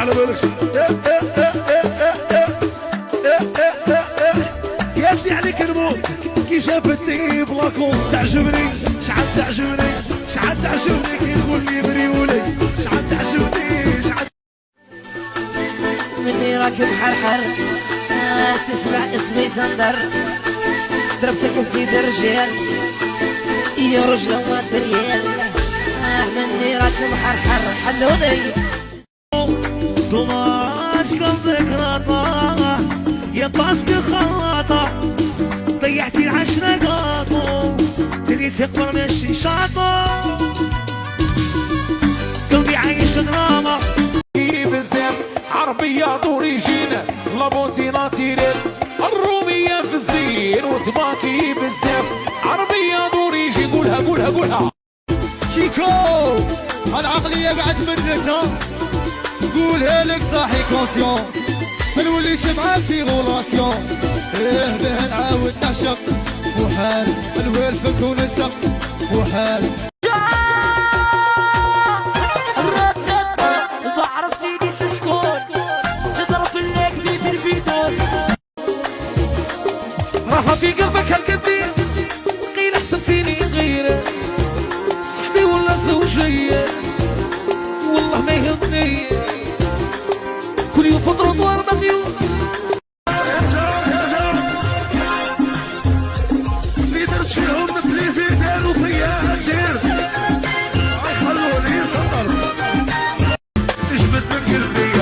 على بالك يدي عليك الموت كي شافتني بلاكوس تعجبني شحال تعجبني شحال تعجبني كي تقول لي بريولي شحال تعجبني شحال مني راكب حرحر تسمع اسمي تندر ضربتك بزيد الرجال يا رجل ما تريال مني راكب حرحر حلوني طماش قلبك غلطة يا باسك خلاطة ضيعتي العشرة قاطو تريد تكبر ماشي شاطو قلبي عايش دراما بزاف عربية دوريجين لابونتي ناتيريل الرومية في الزين وتباكي بزاف عربية دوريجي قولها شيكو العقلية قاعد تمدتها قولها لك صاحي كونسيون ما نوليش معاك في غولاسيون ايه به نعاود نعشق وحال الوالفك ونسق وحال ما عرفتينيش شكون تضرب الليك بيبي البيدون راح في قلبك هالقدي قيل حسبتيني غيره صاحبي ولا زوجية والله ما يهمني كل يوم فطر طوال مقيوس اللي درت فيهم بليزي داروا فيا هاتير خلوني سطر جبت من قلبي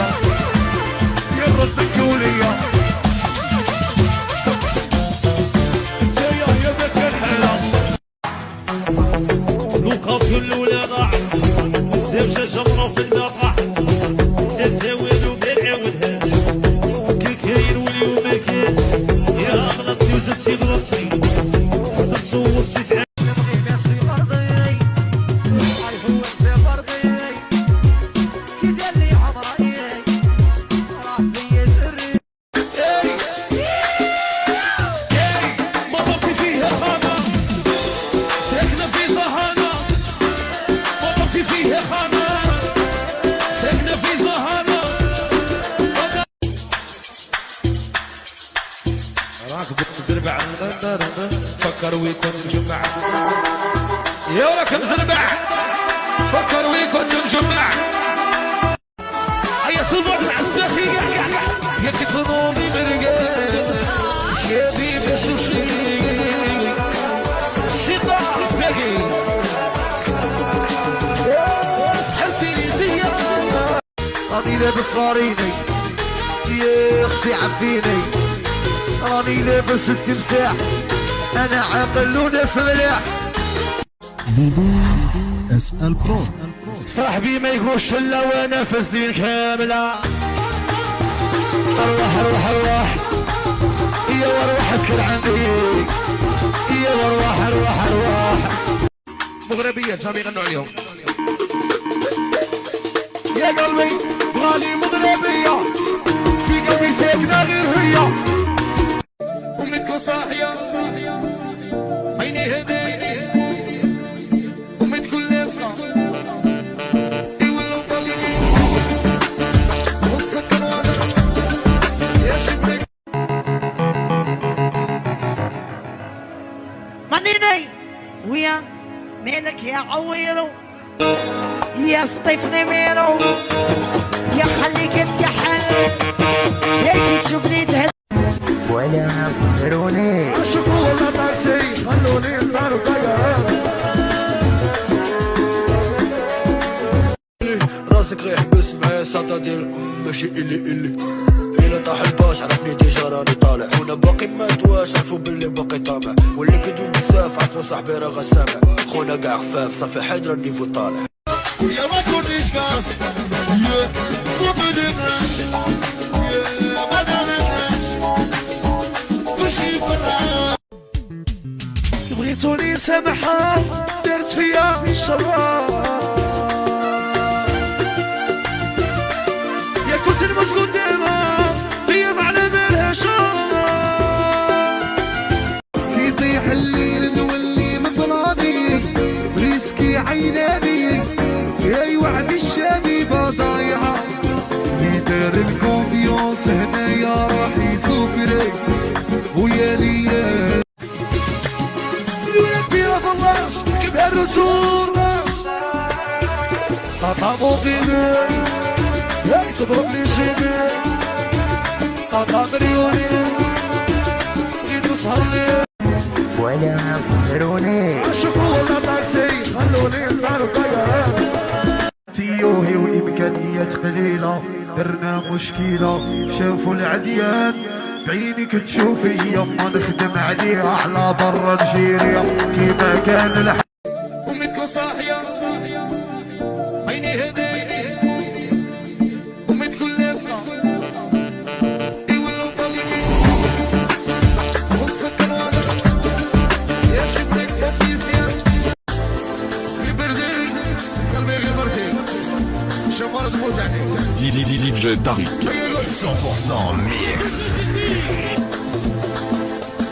يا ردك وليا انت يا بك الحلا لوكاس الاولى ضاعت الزوجه جمره في النطاح تتزوج وبالعودها كي كاين واليوم كان يا غلطتي وزدتي غلطتي تصورتي راكب مزربع فكر ويكون مجمع يا راكب مزربع فكر ويكون مجمع هيا صبح العساسي يا كتنومي برقاس يا بيبي سوشي شطاح الساقي حسيني زيادة راني لابس صاريني يا اختي عفيني راني لابس التمساح انا عاقل وناس ملاح اسأل برو صاحبي ما يقولش الا وانا في الزين كامله الروح يا وروح اسكن عندي يا وروح مغربية جامي يغنوا عليهم يا قلبي غالي مغربيه في قلبي ساكنه غير هي ومثل صاحية عيني هديني ومثل كل لازمة يولوا مضللين والسكر واضح يا شبك منيني ويا مالك يا عويرو يا سطيف نميرو يا خليك افتحل هيك تشوفني تهز ولا خيروني شوفوا ولا تاكسي خلوني النار راسك غيحبس معايا ساتادير ماشي اللي إلا طاح الباش عرفني ديجا راني طالع وانا باقي ما تواش عرفو باللي باقي طامع واللي كدوب بزاف عرفو صاحبي راه غسامع خونا كاع خفاف صافي حيد راه النيفو طالع يا ما كنتش كاف يا مو بدي الناس يا بدل الناس ماشي فرحان بغيتوني سامحة درت فيا الشرار يا كنت نموت قدامها هي معنا بالها شر يطيح الليل نولي من بلادي ريسكي عيناني يا وعد الشبيبة ضايعة غير الكونفيونس هنايا راح يسوفري ويا ليا ويا كبيرة فلاش كبها الرسول راس طاطا موقيني لا تضرب لي جيبي طاطا مريوني تبغي نسهر لي ولا غيروني شوفوا ولا طاكسي خلوني نطلع الطيارات تيوهي وإمكانيات قليلة درنا مشكلة شافوا العديان بعينك تشوفي ما نخدم عليها على برا نجيريا كيما كان أمك صاحية عيني هدايا أمي تكون لازمة يولوا طالبين والسكر واضح يا شبك تفيسيا في بردين قلبي غير مرتين شمارة موزعني DJ Tariq 100% mix.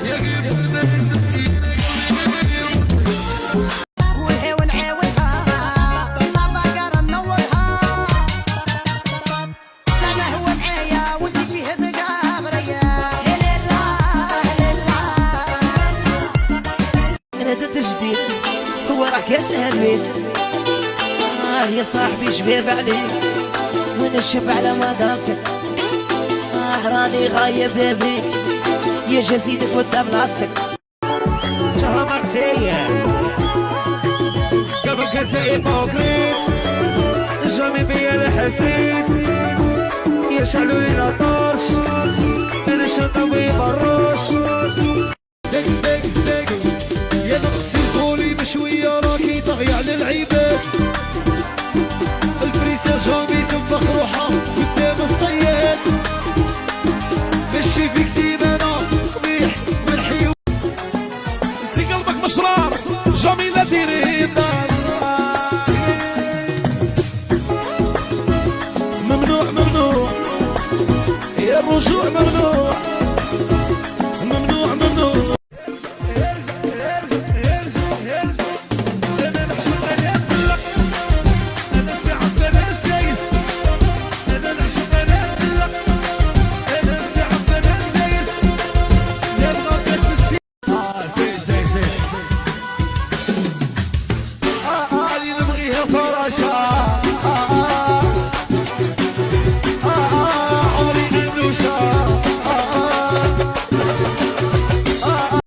يا غير بردين ونحاول نعاودها بالله بقرا نورها سنة هو معايا وانت فيه تقابريا هليلا هليلا انا تجديد هو راح كاس البيت يا صاحبي شبيب عليك ونشب على مدامتك راني غايب بيك يا جسيدك ودا بلاصتك شهر مارسيليا قبل كنت ايبوكريت جامي بيا الحسيت يشعلوا لي لاطوش انا شنطوي بروش دق دق دق يا نقصي الفولي بشوية راكي طغي على العيبات الفريسة جامي تنفخ روحها قدام الصياد مشي فيك ديما انا قبيح والحيو انتي قلبك مشرار جميلة ديري الدار ممنوع ممنوع يا الرجوع ممنوع ممنوع ممنوع فرح